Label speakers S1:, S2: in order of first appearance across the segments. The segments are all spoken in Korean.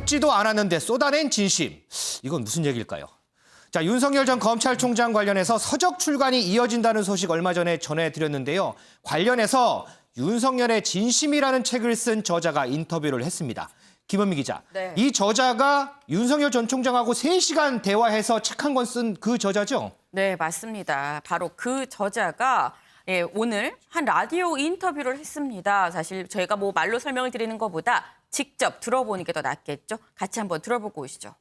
S1: 묻지도 않았는데 쏟아낸 진심. 이건 무슨 얘기일까요? 자, 윤석열 전 검찰총장 관련해서 서적 출간이 이어진다는 소식 얼마 전에 전해드렸는데요. 관련해서 윤석열의 진심이라는 책을 쓴 저자가 인터뷰를 했습니다. 김은미 기자,
S2: 네.
S1: 이 저자가 윤석열 전 총장하고 3시간 대화해서 책 한 권 쓴 그 저자죠?
S2: 네, 맞습니다. 바로 그 저자가 오늘 한 라디오 인터뷰를 했습니다. 사실 저희가 뭐 말로 설명을 드리는 것보다 직접 들어보는 게 더 낫겠죠? 같이 한번 들어보고 오시죠.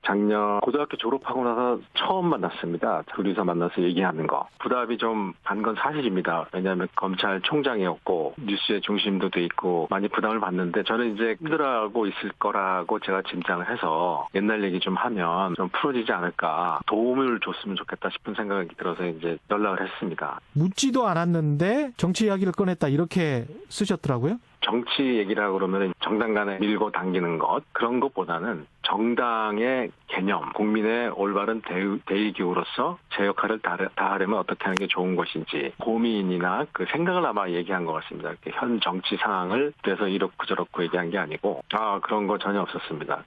S3: 작년 고등학교 졸업하고 나서 처음 만났습니다. 둘이서 만나서 얘기하는 거. 부담이 좀 반 건 사실입니다. 왜냐하면 검찰총장이었고 뉴스의 중심도 돼 있고 많이 부담을 받는데 저는 이제 힘들어하고 있을 거라고 제가 짐작을 해서 옛날 얘기 좀 하면 좀 풀어지지 않을까, 도움을 줬으면 좋겠다 싶은 생각이 들어서 이제 연락을 했습니다.
S4: 묻지도 않았는데 정치 이야기를 꺼냈다 이렇게 쓰셨더라고요.
S3: 정치 얘기라고 그러면 정당 간에 밀고 당기는 것, 그런 것보다는 정당의 개념, 국민의 올바른 대의기구로서 제 역할을 다하려면 어떻게 하는 게 좋은 것인지 고민이나 그 생각을 아마 얘기한 것 같습니다. 이렇게 현 정치 상황을 그래서 이렇고 저렇고 얘기한 게 아니고 그런 거 전혀 없었습니다.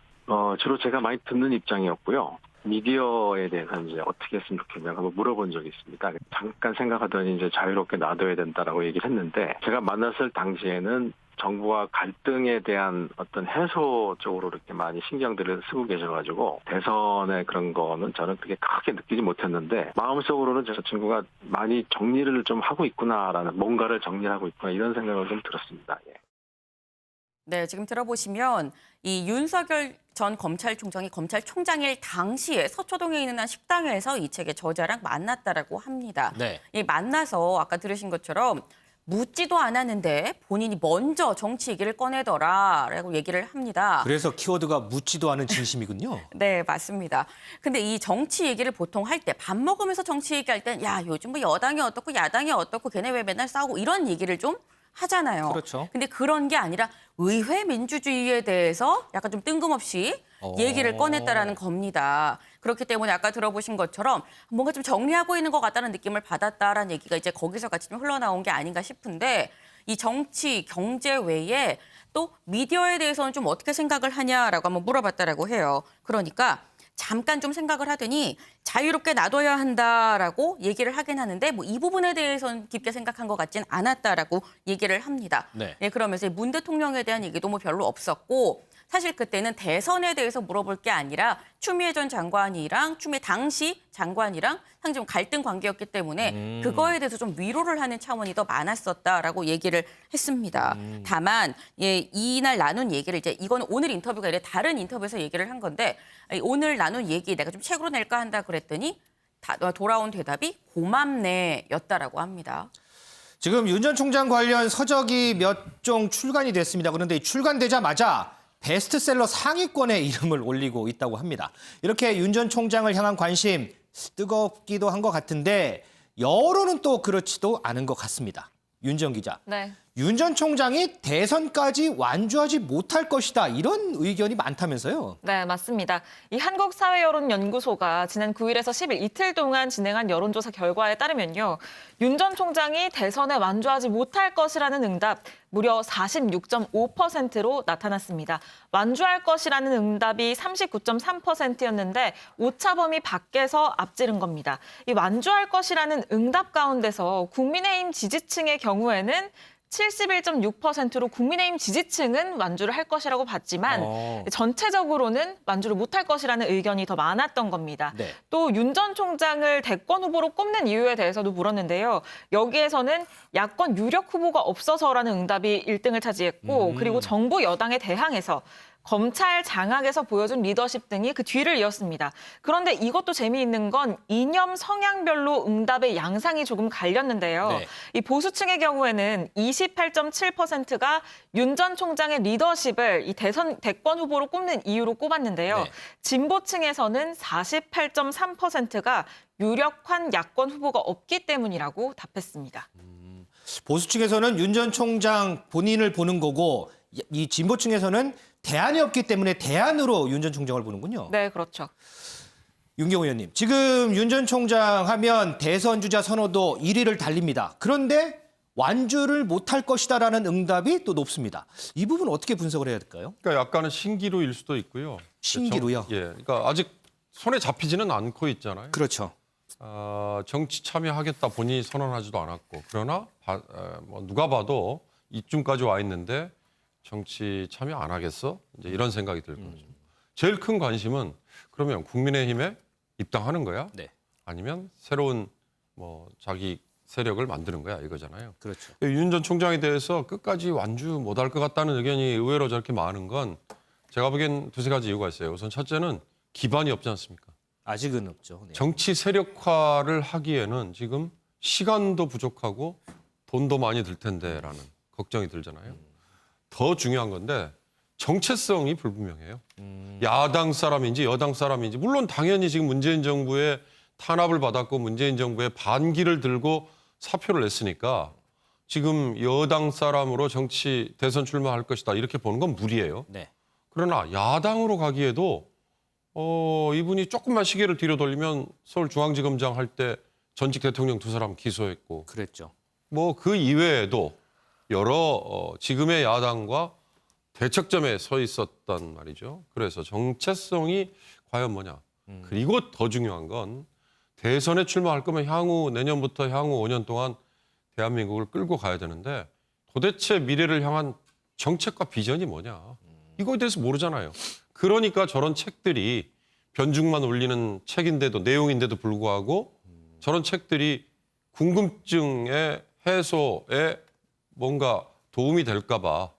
S3: 주로 제가 많이 듣는 입장이었고요. 미디어에 대해서 이제 어떻게 했으면 좋겠냐 한번 물어본 적이 있습니다. 잠깐 생각하더니 이제 자유롭게 놔둬야 된다라고 얘기를 했는데, 제가 만났을 당시에는 정부와 갈등에 대한 어떤 해소 쪽으로 이렇게 많이 신경들을 쓰고 계셔가지고 대선의 그런 거는 저는 그렇게 크게 느끼지 못했는데, 마음속으로는 저 친구가 많이 정리를 좀 하고 있구나라는, 뭔가를 정리하고 있구나 이런 생각을 좀 들었습니다. 예.
S2: 네, 지금 들어보시면 이 윤석열 전 검찰총장이 검찰총장일 당시에 서초동에 있는 한 식당에서 이 책의 저자랑 만났다라고 합니다.
S1: 네.
S2: 만나서 아까 들으신 것처럼 묻지도 않았는데 본인이 먼저 정치 얘기를 꺼내더라라고 얘기를 합니다.
S1: 그래서 키워드가 묻지도 않은 진심이군요.
S2: 네, 맞습니다. 근데 이 정치 얘기를 보통 할 때, 밥 먹으면서 정치 얘기할 땐 야, 요즘 뭐 여당이 어떻고 야당이 어떻고 걔네 왜 맨날 싸우고 이런 얘기를 좀 하잖아요.
S1: 그렇죠.
S2: 근데 그런 게 아니라 의회 민주주의에 대해서 약간 좀 뜬금없이 얘기를 꺼냈다라는 겁니다. 그렇기 때문에 아까 들어보신 것처럼 뭔가 좀 정리하고 있는 것 같다는 느낌을 받았다라는 얘기가 이제 거기서 같이 좀 흘러나온 게 아닌가 싶은데, 이 정치, 경제 외에 또 미디어에 대해서는 좀 어떻게 생각을 하냐라고 한번 물어봤다라고 해요. 그러니까 잠깐 좀 생각을 하더니 자유롭게 놔둬야 한다라고 얘기를 하긴 하는데 뭐 이 부분에 대해서는 깊게 생각한 것 같진 않았다라고 얘기를 합니다.
S1: 네.
S2: 그러면서 문 대통령에 대한 얘기도 뭐 별로 없었고, 사실 그때는 대선에 대해서 물어볼 게 아니라 추미애 전 장관이랑 추미애 당시 장관이랑 상당히 좀 갈등 관계였기 때문에 그거에 대해서 좀 위로를 하는 차원이 더 많았었다라고 얘기를 했습니다. 다만 이날 나눈 얘기를 이제 이거는 오늘 인터뷰가 아니라 다른 인터뷰에서 얘기를 한 건데, 오늘 나눈 얘기 내가 좀 책으로 낼까 한다 그랬더니 돌아온 대답이 고맙네였다라고 합니다.
S1: 지금 윤 전 총장 관련 서적이 몇 종 출간이 됐습니다. 그런데 출간되자마자 베스트셀러 상위권에 이름을 올리고 있다고 합니다. 이렇게 윤 전 총장을 향한 관심 뜨겁기도 한 것 같은데 여론은 또 그렇지도 않은 것 같습니다. 윤지영 기자.
S5: 네.
S1: 윤 전 총장이 대선까지 완주하지 못할 것이다, 이런 의견이 많다면서요?
S5: 네, 맞습니다. 이 한국사회여론연구소가 지난 9일에서 10일 이틀 동안 진행한 여론조사 결과에 따르면요, 윤 전 총장이 대선에 완주하지 못할 것이라는 응답 무려 46.5%로 나타났습니다. 완주할 것이라는 응답이 39.3%였는데 오차 범위 밖에서 앞지른 겁니다. 이 완주할 것이라는 응답 가운데서 국민의힘 지지층의 경우에는 71.6%로 국민의힘 지지층은 완주를 할 것이라고 봤지만 전체적으로는 완주를 못할 것이라는 의견이 더 많았던 겁니다.
S1: 네.
S5: 또 윤 전 총장을 대권 후보로 꼽는 이유에 대해서도 물었는데요. 여기에서는 야권 유력 후보가 없어서라는 응답이 1등을 차지했고, 그리고 정부 여당에 대항해서 검찰 장악에서 보여준 리더십 등이 그 뒤를 이었습니다. 그런데 이것도 재미있는 건 이념 성향별로 응답의 양상이 조금 갈렸는데요.
S1: 네.
S5: 이 보수층의 경우에는 28.7%가 윤 전 총장의 리더십을 이 대권 후보로 꼽는 이유로 꼽았는데요.
S1: 네.
S5: 진보층에서는 48.3%가 유력한 야권 후보가 없기 때문이라고 답했습니다.
S1: 보수층에서는 윤 전 총장 본인을 보는 거고, 이 진보층에서는 대안이 없기 때문에 대안으로 윤 전 총장을 보는군요.
S5: 네, 그렇죠.
S1: 윤경호 의원님, 지금 윤 전 총장 하면 대선 주자 선호도 1위를 달립니다. 그런데 완주를 못할 것이다라는 응답이 또 높습니다. 이 부분 어떻게 분석을 해야 될까요?
S6: 그러니까 약간은 신기루일 수도 있고요.
S1: 신기루요?
S6: 예, 그러니까 아직 손에 잡히지는 않고 있잖아요.
S1: 그렇죠.
S6: 정치 참여하겠다 본인이 선언하지도 않았고 그러나 뭐 누가 봐도 이쯤까지 와 있는데 정치 참여 안 하겠어? 이제 이런 생각이 들 거죠. 제일 큰 관심은 그러면 국민의힘에 입당하는 거야?
S1: 네.
S6: 아니면 새로운 뭐 자기 세력을 만드는 거야 이거잖아요.
S1: 그렇죠.
S6: 윤 전 총장에 대해서 끝까지 완주 못할 것 같다는 의견이 의외로 저렇게 많은 건 제가 보기엔 두세 가지 이유가 있어요. 우선 첫째는 기반이 없지 않습니까?
S1: 아직은 없죠. 네.
S6: 정치 세력화를 하기에는 지금 시간도 부족하고 돈도 많이 들 텐데라는 걱정이 들잖아요. 더 중요한 건데 정체성이 불분명해요. 야당 사람인지 여당 사람인지 물론 당연히 지금 문재인 정부의 탄압을 받았고 문재인 정부의 반기를 들고 사표를 냈으니까 지금 여당 사람으로 정치 대선 출마할 것이다 이렇게 보는 건 무리예요.
S1: 네.
S6: 그러나 야당으로 가기에도 이분이 조금만 시계를 뒤로 돌리면 서울중앙지검장 할 때 전직 대통령 두 사람 기소했고
S1: 그랬죠.
S6: 뭐 그 이외에도 여러 지금의 야당과 대척점에 서 있었단 말이죠. 그래서 정체성이 과연 뭐냐. 그리고 더 중요한 건 대선에 출마할 거면 내년부터 향후 5년 동안 대한민국을 끌고 가야 되는데 도대체 미래를 향한 정책과 비전이 뭐냐. 이거에 대해서 모르잖아요. 그러니까 저런 책들이 변죽만 올리는 책인데도 내용인데도 불구하고 저런 책들이 궁금증의 해소에 뭔가 도움이 될까 봐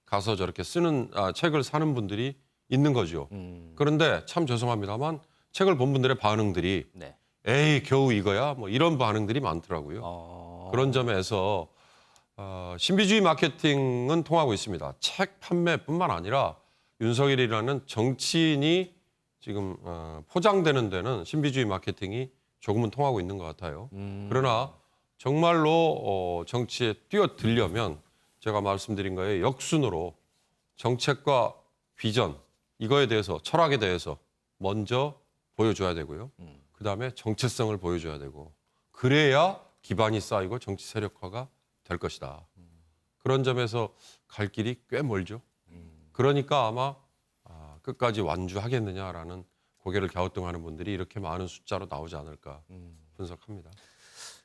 S6: 가서 저렇게 책을 사는 분들이 있는 거죠. 그런데 참 죄송합니다만 책을 본 분들의 반응들이
S1: 네.
S6: 에이 겨우 이거야 뭐 이런 반응들이 많더라고요. 그런 점에서 신비주의 마케팅은 통하고 있습니다. 책 판매뿐만 아니라 윤석열이라는 정치인이 지금 포장되는 데는 신비주의 마케팅이 조금은 통하고 있는 것 같아요. 그러나 정말로 정치에 뛰어들려면 제가 말씀드린 거에 역순으로 정책과 비전 이거에 대해서 철학에 대해서 먼저 보여줘야 되고요. 그다음에 정체성을 보여줘야 되고 그래야 기반이 쌓이고 정치 세력화가 될 것이다. 그런 점에서 갈 길이 꽤 멀죠. 그러니까 아마 끝까지 완주하겠느냐라는 고개를 갸우뚱하는 분들이 이렇게 많은 숫자로 나오지 않을까 분석합니다.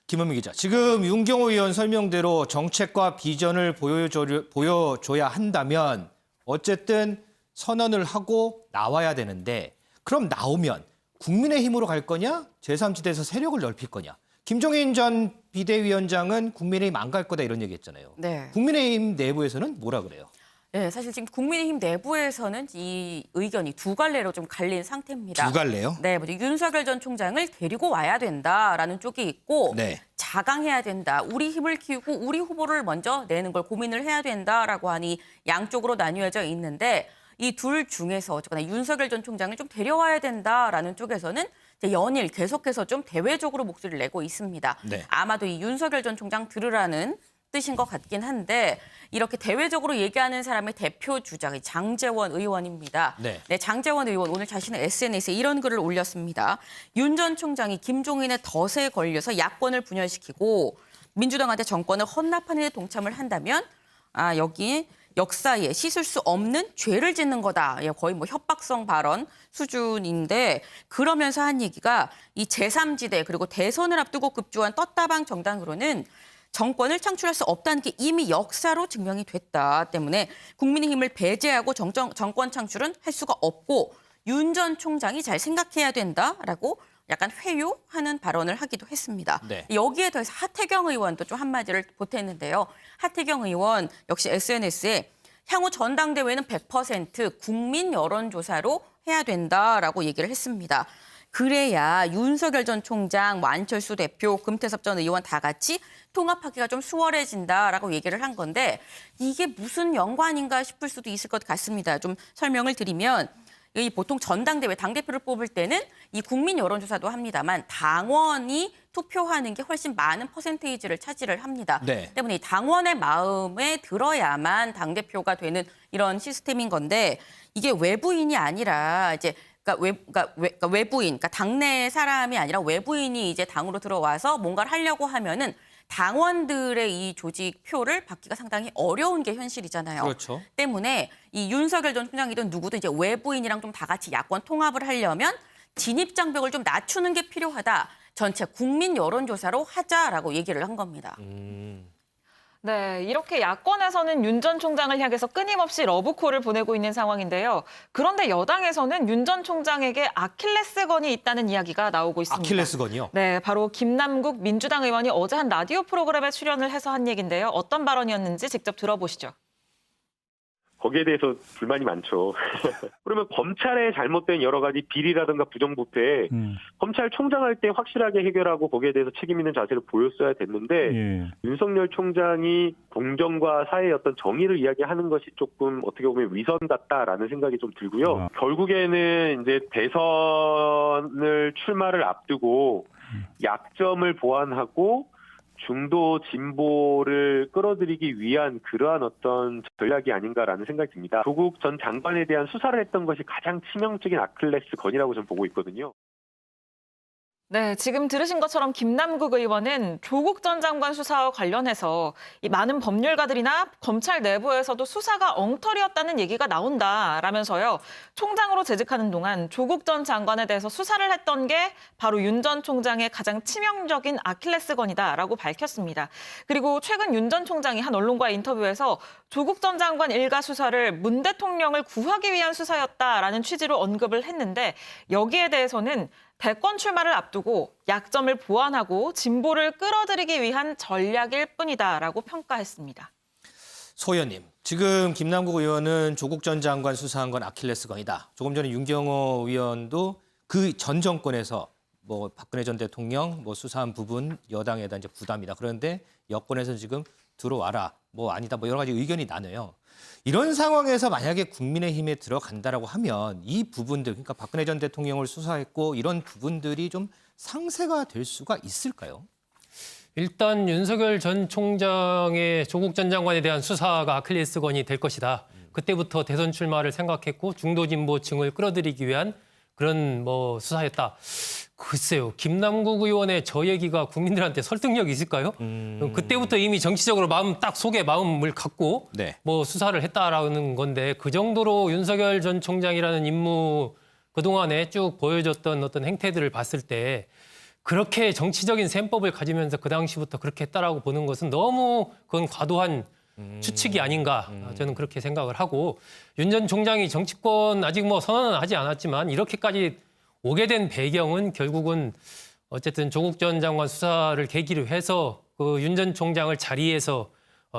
S1: 김은미 기자, 지금 윤경호 의원 설명대로 정책과 비전을 보여줘야 한다면 어쨌든 선언을 하고 나와야 되는데 그럼 나오면 국민의힘으로 갈 거냐? 제3지대에서 세력을 넓힐 거냐? 김종인 전 비대위원장은 국민의힘 안 갈 거다 이런 얘기했잖아요.
S2: 네.
S1: 국민의힘 내부에서는 뭐라 그래요?
S2: 네, 사실 지금 국민의힘 내부에서는 이 의견이 두 갈래로 좀 갈린 상태입니다.
S1: 두 갈래요?
S2: 네, 먼저 윤석열 전 총장을 데리고 와야 된다라는 쪽이 있고
S1: 네.
S2: 자강해야 된다. 우리 힘을 키우고 우리 후보를 먼저 내는 걸 고민을 해야 된다라고 하니 양쪽으로 나뉘어져 있는데 이 둘 중에서 어쨌거나 윤석열 전 총장을 좀 데려와야 된다라는 쪽에서는 이제 연일 계속해서 좀 대외적으로 목소리를 내고 있습니다.
S1: 네.
S2: 아마도 이 윤석열 전 총장 들으라는 뜻인 것 같긴 한데 이렇게 대외적으로 얘기하는 사람의 대표 주장이 장제원 의원입니다.
S1: 네.
S2: 장제원 의원 오늘 자신의 SNS에 이런 글을 올렸습니다. 윤 전 총장이 김종인의 덫에 걸려서 야권을 분열시키고 민주당한테 정권을 헌납하는 데 동참을 한다면 여기 역사에 씻을 수 없는 죄를 짓는 거다. 거의 뭐 협박성 발언 수준인데 그러면서 한 얘기가 이 제3지대 그리고 대선을 앞두고 급조한 떴다방 정당으로는 정권을 창출할 수 없다는 게 이미 역사로 증명이 됐다 때문에 국민의힘을 배제하고 정권 창출은 할 수가 없고 윤 전 총장이 잘 생각해야 된다라고 약간 회유하는 발언을 하기도 했습니다.
S1: 네.
S2: 여기에 더해서 하태경 의원도 좀 한마디를 보탰는데요. 하태경 의원 역시 SNS에 향후 전당대회는 100% 국민 여론조사로 해야 된다라고 얘기를 했습니다. 그래야 윤석열 전 총장, 안철수 대표, 금태섭 전 의원 다 같이 통합하기가 좀 수월해진다라고 얘기를 한 건데 이게 무슨 연관인가 싶을 수도 있을 것 같습니다. 좀 설명을 드리면 이 보통 전당대회 당대표를 뽑을 때는 이 국민 여론조사도 합니다만 당원이 투표하는 게 훨씬 많은 퍼센테이지를 차지를 합니다.
S1: 네.
S2: 때문에 이 당원의 마음에 들어야만 당대표가 되는 이런 시스템인 건데 이게 외부인이 아니라 이제 그러니까 외부인, 그러니까 당내 사람이 아니라 외부인이 이제 당으로 들어와서 뭔가를 하려고 하면은 당원들의 이 조직 표를 받기가 상당히 어려운 게 현실이잖아요.
S1: 그렇죠.
S2: 때문에 이 윤석열 전 총장이든 누구든 이제 외부인이랑 좀 다 같이 야권 통합을 하려면 진입 장벽을 좀 낮추는 게 필요하다. 전체 국민 여론조사로 하자라고 얘기를 한 겁니다.
S5: 네, 이렇게 야권에서는 윤 전 총장을 향해서 끊임없이 러브콜을 보내고 있는 상황인데요. 그런데 여당에서는 윤 전 총장에게 아킬레스건이 있다는 이야기가 나오고 있습니다.
S1: 아킬레스건이요?
S5: 네, 바로 김남국 민주당 의원이 어제 한 라디오 프로그램에 출연을 해서 한 얘기인데요. 어떤 발언이었는지 직접 들어보시죠.
S7: 거기에 대해서 불만이 많죠. 그러면 검찰의 잘못된 여러 가지 비리라든가 부정부패, 검찰총장 할 때 확실하게 해결하고 거기에 대해서 책임 있는 자세를 보였어야 됐는데
S4: 예.
S7: 윤석열 총장이 공정과 사회의 어떤 정의를 이야기하는 것이 조금 어떻게 보면 위선 같다라는 생각이 좀 들고요. 결국에는 이제 대선을 출마를 앞두고 약점을 보완하고 중도 진보를 끌어들이기 위한 그러한 어떤 전략이 아닌가라는 생각이 듭니다. 조국 전 장관에 대한 수사를 했던 것이 가장 치명적인 아킬레스건이라고 저는 보고 있거든요.
S5: 네, 지금 들으신 것처럼 김남국 의원은 조국 전 장관 수사와 관련해서 이 많은 법률가들이나 검찰 내부에서도 수사가 엉터리였다는 얘기가 나온다라면서요. 총장으로 재직하는 동안 조국 전 장관에 대해서 수사를 했던 게 바로 윤 전 총장의 가장 치명적인 아킬레스건이다라고 밝혔습니다. 그리고 최근 윤 전 총장이 한 언론과의 인터뷰에서 조국 전 장관 일가 수사를 문 대통령을 구하기 위한 수사였다라는 취지로 언급을 했는데 여기에 대해서는 대권 출마를 앞두고 약점을 보완하고 진보를 끌어들이기 위한 전략일 뿐이다라고 평가했습니다.
S1: 소 의원님, 지금 김남국 의원은 조국 전 장관 수사한 건 아킬레스건이다. 조금 전에 윤경호 의원도 그 전 정권에서 뭐 박근혜 전 대통령 뭐 수사한 부분 여당에다 이제 부담이다. 그런데 여권에서 지금 들어와라. 뭐 아니다. 뭐 여러 가지 의견이 나눠요. 이런 상황에서 만약에 국민의힘에 들어간다라고 하면 이 부분들, 그러니까 박근혜 전 대통령을 수사했고 이런 부분들이 좀 상쇄가 될 수가 있을까요?
S8: 일단 윤석열 전 총장의 조국 전 장관에 대한 수사가 아킬레스건이 될 것이다. 그때부터 대선 출마를 생각했고 중도 진보층을 끌어들이기 위한 그런 뭐 수사였다. 글쎄요. 김남국 의원의 저 얘기가 국민들한테 설득력이 있을까요? 그때부터 이미 정치적으로 속에 마음을 갖고
S1: 네.
S8: 뭐 수사를 했다라는 건데 그 정도로 윤석열 전 총장이라는 인물 그동안에 쭉 보여줬던 어떤 행태들을 봤을 때 그렇게 정치적인 셈법을 가지면서 그 당시부터 그렇게 했다라고 보는 것은 너무 그건 과도한 추측이 아닌가 저는 그렇게 생각을 하고 윤 전 총장이 정치권 아직 뭐 선언은 하지 않았지만 이렇게까지 오게 된 배경은 결국은 어쨌든 조국 전 장관 수사를 계기로 해서 그 윤 전 총장을 자리에서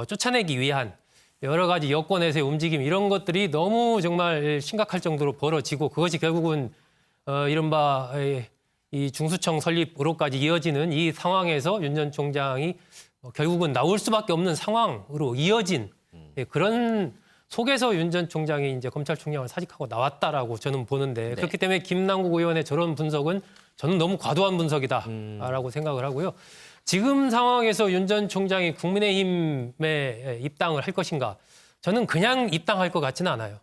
S8: 쫓아내기 위한 여러 가지 여권에서의 움직임 이런 것들이 너무 정말 심각할 정도로 벌어지고 그것이 결국은 이른바 이 중수청 설립으로까지 이어지는 이 상황에서 윤 전 총장이 결국은 나올 수밖에 없는 상황으로 이어진 그런 속에서 윤 전 총장이 이제 검찰총장을 사직하고 나왔다라고 저는 보는데
S1: 네.
S8: 그렇기 때문에 김남국 의원의 저런 분석은 저는 너무 과도한 분석이다라고 생각을 하고요. 지금 상황에서 윤 전 총장이 국민의힘에 입당을 할 것인가? 저는 그냥 입당할 것 같지는 않아요.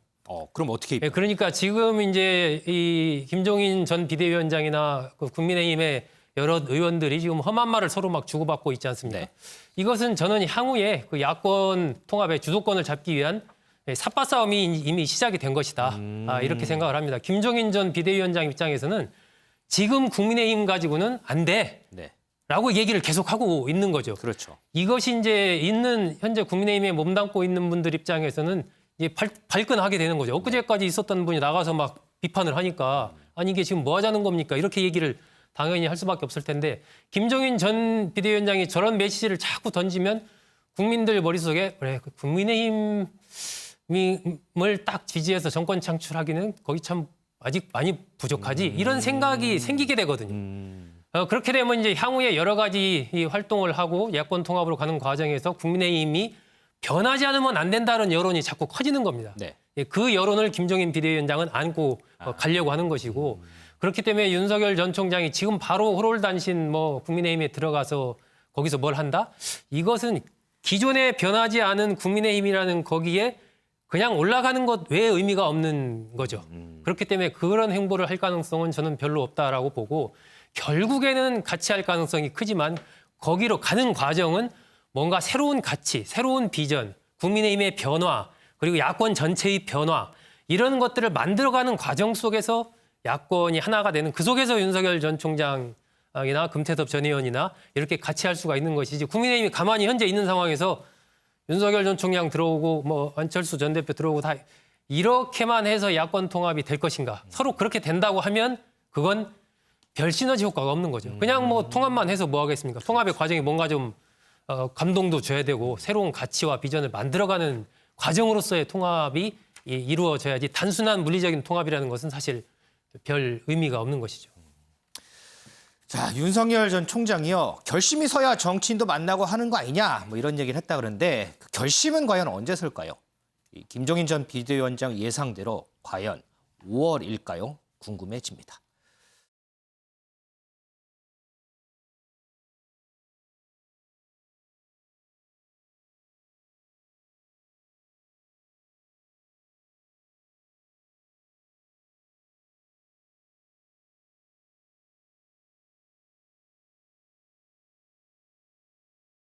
S1: 그럼 어떻게
S8: 그러니까 지금 이제 이 김종인 전 비대위원장이나 그 국민의힘의 여러 의원들이 지금 험한 말을 서로 막 주고받고 있지 않습니까?
S1: 네.
S8: 이것은 저는 향후에 그 야권 통합의 주도권을 잡기 위한 삿바 싸움이 이미 시작이 된 것이다. 이렇게 생각을 합니다. 김종인 전 비대위원장 입장에서는 지금 국민의힘 가지고는 안 돼.
S1: 네.
S8: 라고 얘기를 계속하고 있는 거죠.
S1: 그렇죠.
S8: 이것이 이제 현재 국민의힘에 몸담고 있는 분들 입장에서는 이제 발끈하게 되는 거죠. 엊그제까지 있었던 분이 나가서 막 비판을 하니까 아니 이게 지금 뭐 하자는 겁니까? 이렇게 얘기를 당연히 할 수밖에 없을 텐데 김종인 전 비대위원장이 저런 메시지를 자꾸 던지면 국민들 머릿속에 그래 국민의힘을 딱 지지해서 정권 창출하기는 거기 참 아직 많이 부족하지 이런 생각이 생기게 되거든요. 그렇게 되면 이제 향후에 여러 가지 이 활동을 하고 야권 통합으로 가는 과정에서 국민의힘이 변하지 않으면 안 된다는 여론이 자꾸 커지는 겁니다.
S1: 네.
S8: 그 여론을 김종인 비대위원장은 안고 가려고 하는 것이고 그렇기 때문에 윤석열 전 총장이 지금 바로 호롤단신 뭐 국민의힘에 들어가서 거기서 뭘 한다? 이것은 기존에 변하지 않은 국민의힘이라는 거기에 그냥 올라가는 것 외에 의미가 없는 거죠. 그렇기 때문에 그런 행보를 할 가능성은 저는 별로 없다라고 보고 결국에는 같이 할 가능성이 크지만 거기로 가는 과정은 뭔가 새로운 가치, 새로운 비전, 국민의힘의 변화, 그리고 야권 전체의 변화 이런 것들을 만들어가는 과정 속에서 야권이 하나가 되는 그 속에서 윤석열 전 총장이나 금태섭 전 의원이나 이렇게 같이 할 수가 있는 것이지 국민의힘이 가만히 현재 있는 상황에서 윤석열 전 총장 들어오고 뭐 안철수 전 대표 들어오고 다 이렇게만 해서 야권 통합이 될 것인가. 서로 그렇게 된다고 하면 그건 별 시너지 효과가 없는 거죠. 그냥 뭐 통합만 해서 뭐 하겠습니까? 통합의 과정이 뭔가 좀 감동도 줘야 되고 새로운 가치와 비전을 만들어가는 과정으로서의 통합이 이루어져야지 단순한 물리적인 통합이라는 것은 사실 별 의미가 없는 것이죠.
S1: 자, 윤석열 전 총장이요. 결심이 서야 정치인도 만나고 하는 거 아니냐 뭐 이런 얘기를 했다 그러는데 그 결심은 과연 언제 설까요? 이 김종인 전 비대위원장 예상대로 과연 5월일까요? 궁금해집니다.